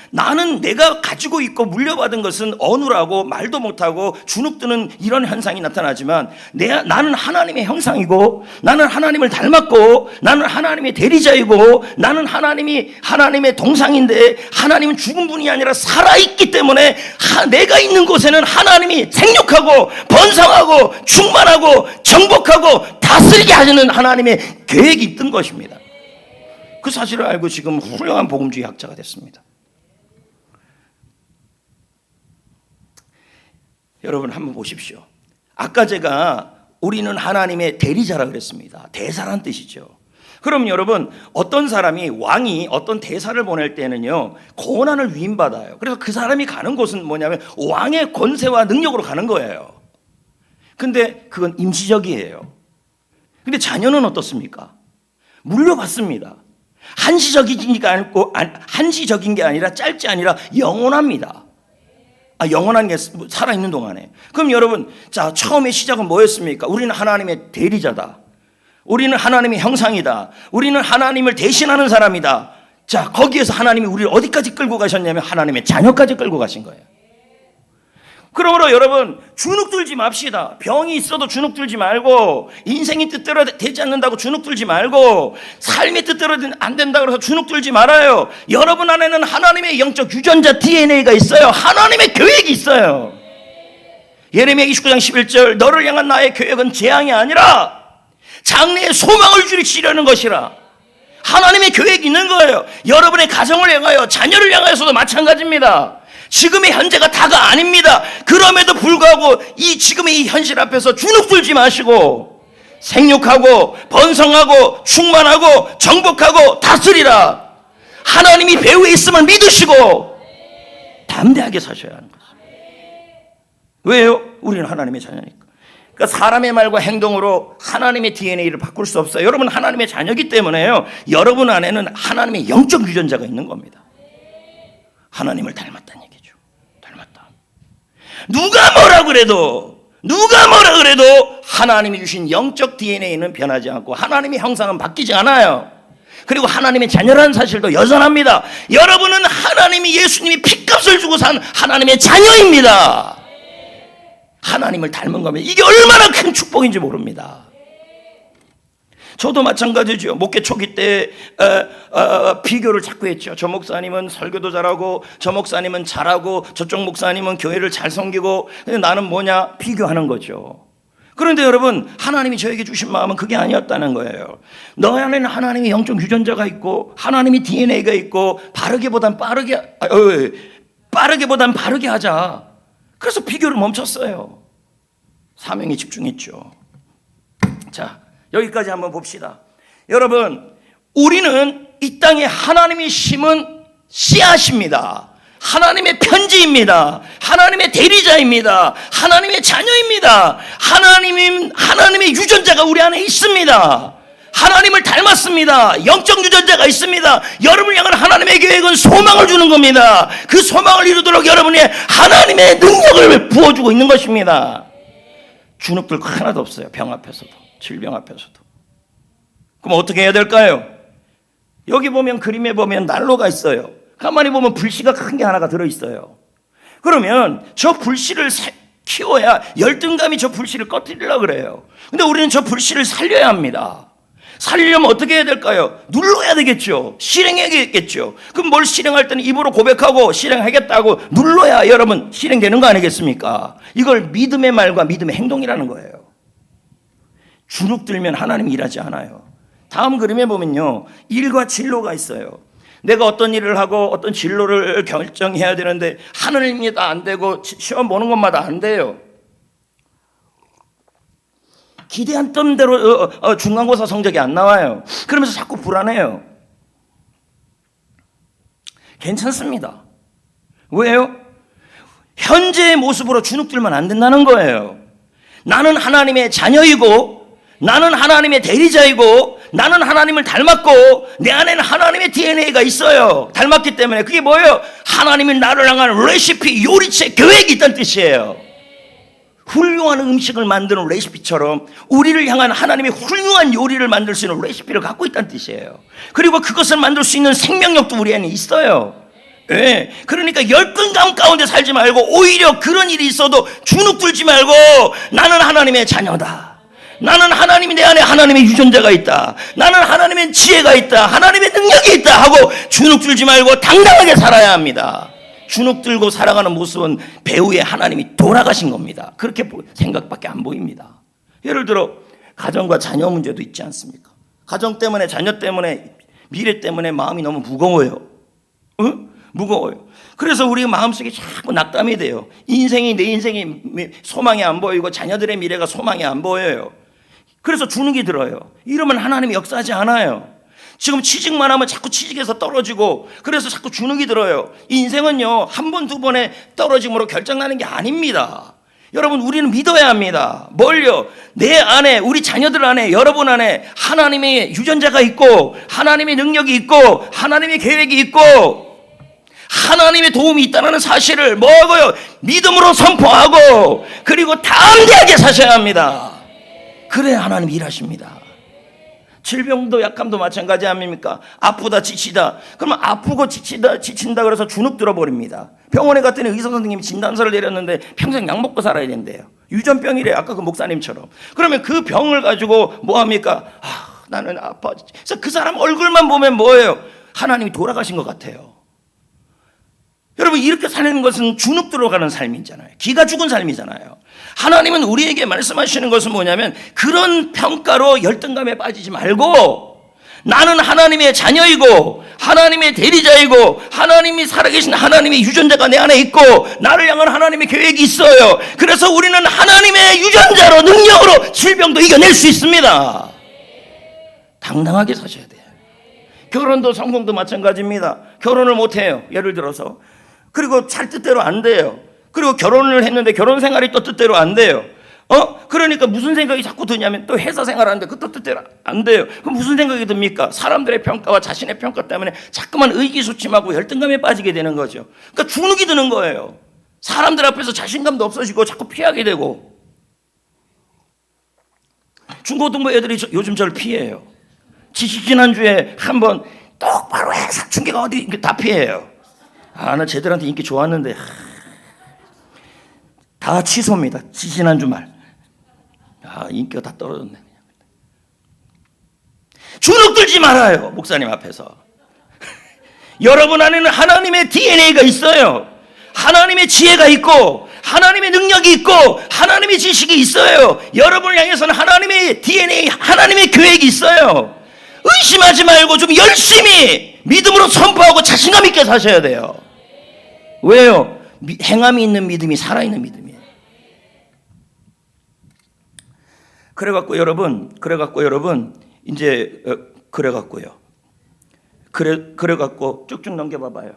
나는 내가 가지고 있고 물려받은 것은 어눌하고 말도 못하고 주눅드는 이런 현상이 나타나지만 나는 하나님의 형상이고, 나는 하나님을 닮았고, 나는 하나님의 대리자이고, 나는 하나님의 동상인데 하나님은 죽은 분이 아니라 살아있기 때문에 내가 있는 곳에는 하나님이 생육하고 번성하고 충만하고 정복하고 다스리게 하시는 하나님의 계획이 있던 것입니다. 그 사실을 알고 지금 훌륭한 복음주의 학자가 됐습니다. 여러분 한번 보십시오. 아까 제가 우리는 하나님의 대리자라 그랬습니다. 대사란 뜻이죠. 그럼 여러분, 어떤 사람이, 왕이 어떤 대사를 보낼 때는요, 고난을 위임받아요. 그래서 그 사람이 가는 곳은 뭐냐면 왕의 권세와 능력으로 가는 거예요. 근데 그건 임시적이에요. 근데 자녀는 어떻습니까? 물려받습니다. 한시적인 게 아니라 짧지 아니라 영원합니다. 영원한 게 살아있는 동안에. 그럼 여러분, 자, 처음에 시작은 뭐였습니까? 우리는 하나님의 대리자다. 우리는 하나님의 형상이다. 우리는 하나님을 대신하는 사람이다. 자, 거기에서 하나님이 우리를 어디까지 끌고 가셨냐면 하나님의 자녀까지 끌고 가신 거예요. 그러므로 여러분, 주눅들지 맙시다. 병이 있어도 주눅들지 말고, 인생이 뜻대로 되지 않는다고 주눅들지 말고, 삶이 뜻대로 안 된다고 해서 주눅들지 말아요. 여러분 안에는 하나님의 영적 유전자 DNA가 있어요. 하나님의 계획이 있어요. 예레미야 29장 11절, 너를 향한 나의 계획은 재앙이 아니라 장래의 소망을 주시려는 것이라. 하나님의 계획이 있는 거예요. 여러분의 가정을 향하여, 자녀를 향하여서도 마찬가지입니다. 지금의 현재가 다가 아닙니다. 그럼에도 불구하고 이 지금의 이 현실 앞에서 주눅들지 마시고 생육하고 번성하고 충만하고 정복하고 다스리라. 하나님이 배후에 있음을 믿으시고 담대하게 사셔야 하는 거죠. 왜요? 우리는 하나님의 자녀니까. 그러니까 사람의 말과 행동으로 하나님의 DNA를 바꿀 수 없어요. 여러분 하나님의 자녀이기 때문에요. 여러분 안에는 하나님의 영적 유전자가 있는 겁니다. 하나님을 닮았다는 얘기죠. 닮았다. 누가 뭐라 그래도 하나님이 주신 영적 DNA는 변하지 않고 하나님의 형상은 바뀌지 않아요. 그리고 하나님의 자녀라는 사실도 여전합니다. 여러분은 하나님이, 예수님이 핏값을 주고 산 하나님의 자녀입니다. 하나님을 닮은 겁니다. 이게 얼마나 큰 축복인지 모릅니다. 저도 마찬가지죠. 목회 초기 때 비교를 자꾸 했죠. 저 목사님은 설교도 잘하고, 저 목사님은 잘하고, 저쪽 목사님은 교회를 잘 섬기고, 근데 나는 뭐냐? 비교하는 거죠. 그런데 여러분, 하나님이 저에게 주신 마음은 그게 아니었다는 거예요. 너 안에는 하나님의 영적 유전자가 있고, 하나님의 DNA가 있고, 빠르게보단 바르게 하자. 그래서 비교를 멈췄어요. 사명에 집중했죠. 자, 여기까지 한번 봅시다. 여러분, 우리는 이 땅에 하나님이 심은 씨앗입니다. 하나님의 편지입니다. 하나님의 대리자입니다. 하나님의 자녀입니다. 하나님의 유전자가 우리 안에 있습니다. 하나님을 닮았습니다. 영적 유전자가 있습니다. 여러분을 향한 하나님의 계획은 소망을 주는 겁니다. 그 소망을 이루도록 여러분이 하나님의 능력을 부어주고 있는 것입니다. 주눅들 하나도 없어요. 병 앞에서도, 질병 앞에서도. 그럼 어떻게 해야 될까요? 여기 보면, 그림에 보면 난로가 있어요. 가만히 보면 불씨가 큰 게 하나가 들어있어요. 그러면 저 불씨를 키워야 열등감이 저 불씨를 꺼뜨리려고 그래요. 근데 우리는 저 불씨를 살려야 합니다. 살리려면 어떻게 해야 될까요? 눌러야 되겠죠. 실행해야겠죠. 그럼 뭘 실행할 때는 입으로 고백하고 실행하겠다고 눌러야 여러분 실행되는 거 아니겠습니까? 이걸 믿음의 말과 믿음의 행동이라는 거예요. 주눅 들면 하나님이 일하지 않아요. 다음 그림에 보면요, 일과 진로가 있어요. 내가 어떤 일을 하고 어떤 진로를 결정해야 되는데 하늘님이 다 안 되고 시험 보는 것마다 안 돼요. 기대했던 대로 중간고사 성적이 안 나와요. 그러면서 자꾸 불안해요. 괜찮습니다. 왜요? 현재의 모습으로 주눅들면 안 된다는 거예요. 나는 하나님의 자녀이고, 나는 하나님의 대리자이고, 나는 하나님을 닮았고, 내 안에는 하나님의 DNA가 있어요. 닮았기 때문에. 그게 뭐예요? 하나님이 나를 향한 레시피, 요리체, 계획이 있다는 뜻이에요. 훌륭한 음식을 만드는 레시피처럼 우리를 향한 하나님의 훌륭한 요리를 만들 수 있는 레시피를 갖고 있다는 뜻이에요. 그리고 그것을 만들 수 있는 생명력도 우리 안에 있어요. 예. 그러니까 열등감 가운데 살지 말고, 오히려 그런 일이 있어도 주눅 들지 말고, 나는 하나님의 자녀다. 나는 하나님이 내 안에 하나님의 유전자가 있다. 나는 하나님의 지혜가 있다. 하나님의 능력이 있다 하고 주눅 들지 말고 당당하게 살아야 합니다. 주눅 들고 살아가는 모습은 배후에 하나님이 돌아가신 겁니다. 그렇게 생각밖에 안 보입니다. 예를 들어 가정과 자녀 문제도 있지 않습니까? 가정 때문에, 자녀 때문에, 미래 때문에 마음이 너무 무거워요. 무거워요. 그래서 우리 마음속에 자꾸 낙담이 돼요. 내 인생이 소망이 안 보이고 자녀들의 미래가 소망이 안 보여요. 그래서 주눅이 들어요. 이러면 하나님이 역사하지 않아요. 지금 취직만 하면 자꾸 취직에서 떨어지고, 그래서 자꾸 주눅이 들어요. 인생은요, 한 번, 두 번의 떨어짐으로 결정나는 게 아닙니다. 여러분, 우리는 믿어야 합니다. 뭘요? 내 안에, 우리 자녀들 안에, 여러분 안에 하나님의 유전자가 있고, 하나님의 능력이 있고, 하나님의 계획이 있고, 하나님의 도움이 있다는 사실을 뭐고요? 믿음으로 선포하고, 그리고 담대하게 사셔야 합니다. 그래야 하나님이 일하십니다. 질병도 약함도 마찬가지 아닙니까? 아프다, 지치다. 그러면 아프고 지친다 그래서 주눅 들어버립니다. 병원에 갔더니 의사 선생님이 진단서를 내렸는데 평생 약 먹고 살아야 된대요. 유전병이래요. 아까 그 목사님처럼. 그러면 그 병을 가지고 뭐 합니까? 나는 아파. 그래서 그 사람 얼굴만 보면 뭐예요? 하나님이 돌아가신 것 같아요. 여러분, 이렇게 사는 것은 주눅 들어가는 삶이잖아요. 기가 죽은 삶이잖아요. 하나님은 우리에게 말씀하시는 것은 뭐냐면, 그런 평가로 열등감에 빠지지 말고, 나는 하나님의 자녀이고, 하나님의 대리자이고, 하나님이 살아계신 하나님의 유전자가 내 안에 있고, 나를 향한 하나님의 계획이 있어요. 그래서 우리는 하나님의 유전자로, 능력으로 질병도 이겨낼 수 있습니다. 당당하게 사셔야 돼요. 결혼도 성공도 마찬가지입니다. 결혼을 못해요. 예를 들어서. 그리고 잘 뜻대로 안 돼요. 그리고 결혼을 했는데 결혼 생활이 또 뜻대로 안 돼요. 그러니까 무슨 생각이 자꾸 드냐면, 또 회사 생활하는데 그것도 뜻대로 안 돼요. 그럼 무슨 생각이 듭니까? 사람들의 평가와 자신의 평가 때문에 자꾸만 의기소침하고 열등감에 빠지게 되는 거죠. 그러니까 주눅이 드는 거예요. 사람들 앞에서 자신감도 없어지고 자꾸 피하게 되고. 중고등부 애들이 요즘 저를 피해요. 지난주에 한번 똑바로 해, 사춘기가 어디, 다 피해요. 나 쟤들한테 인기 좋았는데. 다 취소입니다. 지난 주말. 인기가 다 떨어졌네. 주눅 들지 말아요. 목사님 앞에서. 여러분 안에는 하나님의 DNA가 있어요. 하나님의 지혜가 있고 하나님의 능력이 있고 하나님의 지식이 있어요. 여러분을 향해서는 하나님의 DNA, 하나님의 계획이 있어요. 의심하지 말고 좀 열심히 믿음으로 선포하고 자신감 있게 사셔야 돼요. 왜요? 행함이 있는 믿음이 살아있는 믿음이에요. 그래갖고 여러분 이제 그래갖고 쭉쭉 넘겨봐봐요.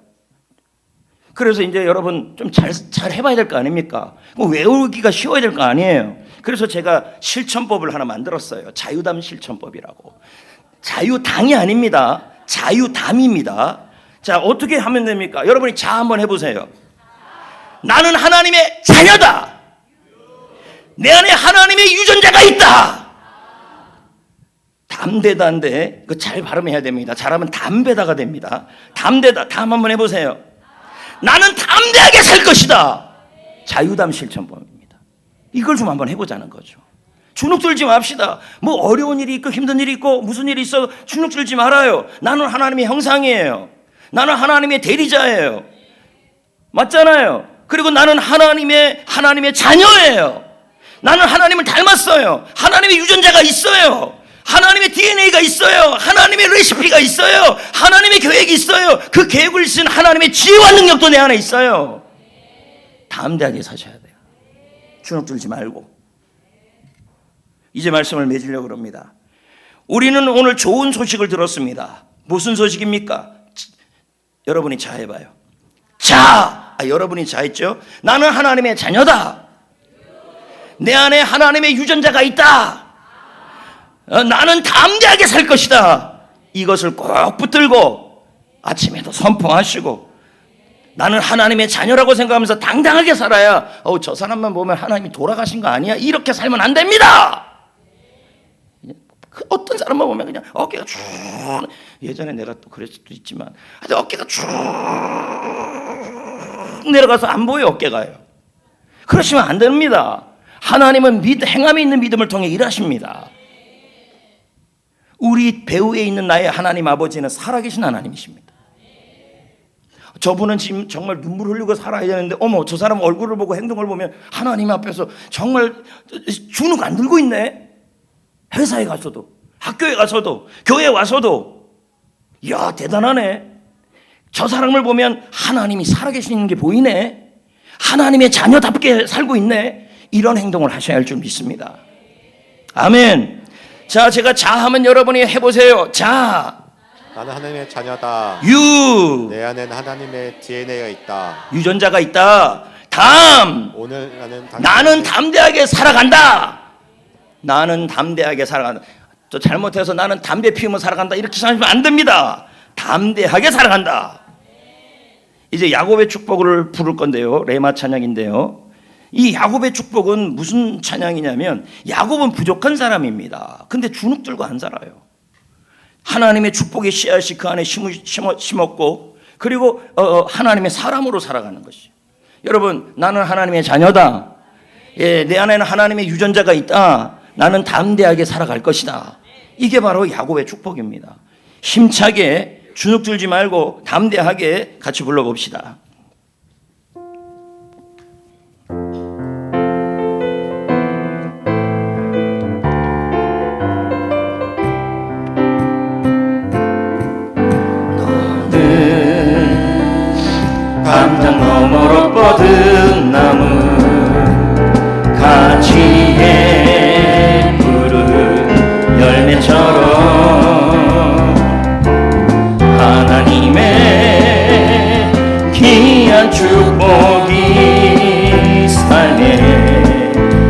그래서 이제 여러분 좀 잘 해봐야 될 거 아닙니까? 외우기가 쉬워야 될 거 아니에요. 그래서 제가 실천법을 하나 만들었어요. 자유담 실천법이라고. 자유당이 아닙니다. 자유담입니다. 자, 어떻게 하면 됩니까? 여러분이 자 한번 해보세요. 나는 하나님의 자녀다. 내 안에 하나님의 유전자가 있다. 담대다인데 그 잘 발음해야 됩니다. 잘하면 담배다가 됩니다. 담대다. 담 한번 해보세요. 나는 담대하게 살 것이다. 자유담 실천법입니다. 이걸 좀 한번 해보자는 거죠. 주눅 들지 맙시다. 뭐 어려운 일이 있고 힘든 일이 있고 무슨 일이 있어 주눅 들지 말아요. 나는 하나님의 형상이에요. 나는 하나님의 대리자예요. 맞잖아요. 그리고 나는 하나님의 자녀예요. 나는 하나님을 닮았어요. 하나님의 유전자가 있어요. 하나님의 DNA가 있어요. 하나님의 레시피가 있어요. 하나님의 계획이 있어요. 그 계획을 쓴 하나님의 지혜와 능력도 내 안에 있어요. 담대하게 사셔야 돼요. 주눅 들지 말고. 이제 말씀을 맺으려고 합니다. 우리는 오늘 좋은 소식을 들었습니다. 무슨 소식입니까? 여러분이 자해봐요. 여러분이 자했죠? 나는 하나님의 자녀다. 내 안에 하나님의 유전자가 있다. 나는 담대하게 살 것이다. 이것을 꼭 붙들고 아침에도 선포하시고 나는 하나님의 자녀라고 생각하면서 당당하게 살아야 저 사람만 보면 하나님이 돌아가신 거 아니야? 이렇게 살면 안 됩니다. 어떤 사람만 보면 그냥 어깨가 쭉, 예전에 내가 또 그럴 수도 있지만 어깨가 쭉 내려가서 안 보여. 어깨가요. 그러시면 안 됩니다. 하나님은 행함이 있는 믿음을 통해 일하십니다. 우리 배후에 있는 나의 하나님 아버지는 살아계신 하나님이십니다. 저분은 지금 정말 눈물 흘리고 살아야 되는데 저 사람 얼굴을 보고 행동을 보면 하나님 앞에서 정말 주눅 안 들고 있네. 회사에 가서도 학교에 가서도 교회에 와서도 이야 대단하네. 저 사람을 보면 하나님이 살아계시는 게 보이네. 하나님의 자녀답게 살고 있네. 이런 행동을 하셔야 할 줄 믿습니다. 아멘. 자, 제가 자하면 여러분이 해보세요. 자, 나는 하나님의 자녀다. 내 안에는 하나님의 DNA가 있다. 유전자가 있다. 오늘 나는 담대하게 살아간다. 나는 담대하게 살아간다. 저 잘못해서 나는 담배 피우면 살아간다 이렇게 생각하시면 안 됩니다. 담대하게 살아간다. 이제 야곱의 축복을 부를 건데요. 레마 찬양인데요. 이 야곱의 축복은 무슨 찬양이냐면 야곱은 부족한 사람입니다. 근데 주눅 들고 안 살아요. 하나님의 축복의 씨앗이 그 안에 심었고 그리고 하나님의 사람으로 살아가는 것이죠. 여러분 나는 하나님의 자녀다. 내 안에는 하나님의 유전자가 있다. 나는 담대하게 살아갈 것이다. 이게 바로 야곱의 축복입니다. 힘차게 주눅 들지 말고 담대하게 같이 불러봅시다. 담장 너머로 뻗은 나무 가지에 푸른 열매처럼 하나님의 귀한 축복이 삶에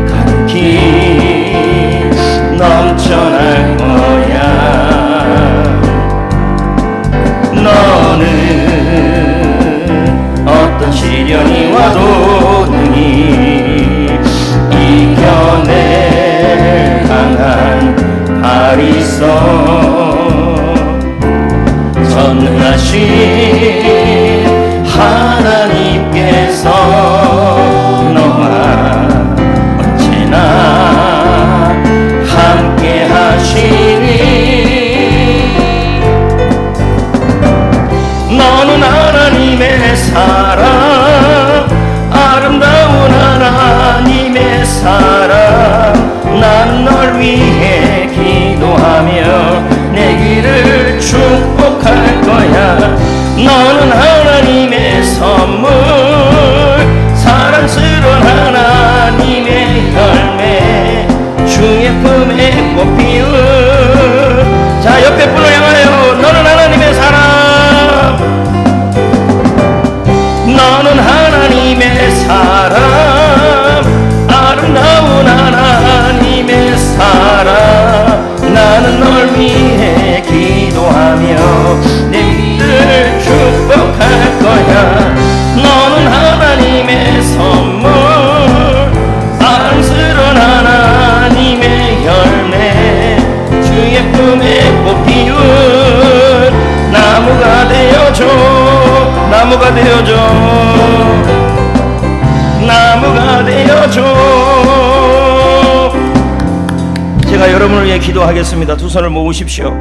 가득히 넘쳐날 거야. 너는 어떤 시련이 와도 능히 이겨낼 강한 발이 있어. 전능하신 하나님께서 너와 널 위해 기도하며 내 믿음을 축복할 거야. 너는 하나님의 선물, 사랑스러운 하나님의 열매, 주의 품에 꽃 피운 나무가 되어줘, 나무가 되어줘, 나무가 되어줘. 제가 여러분을 위해 기도하겠습니다. 두 손을 모으십시오.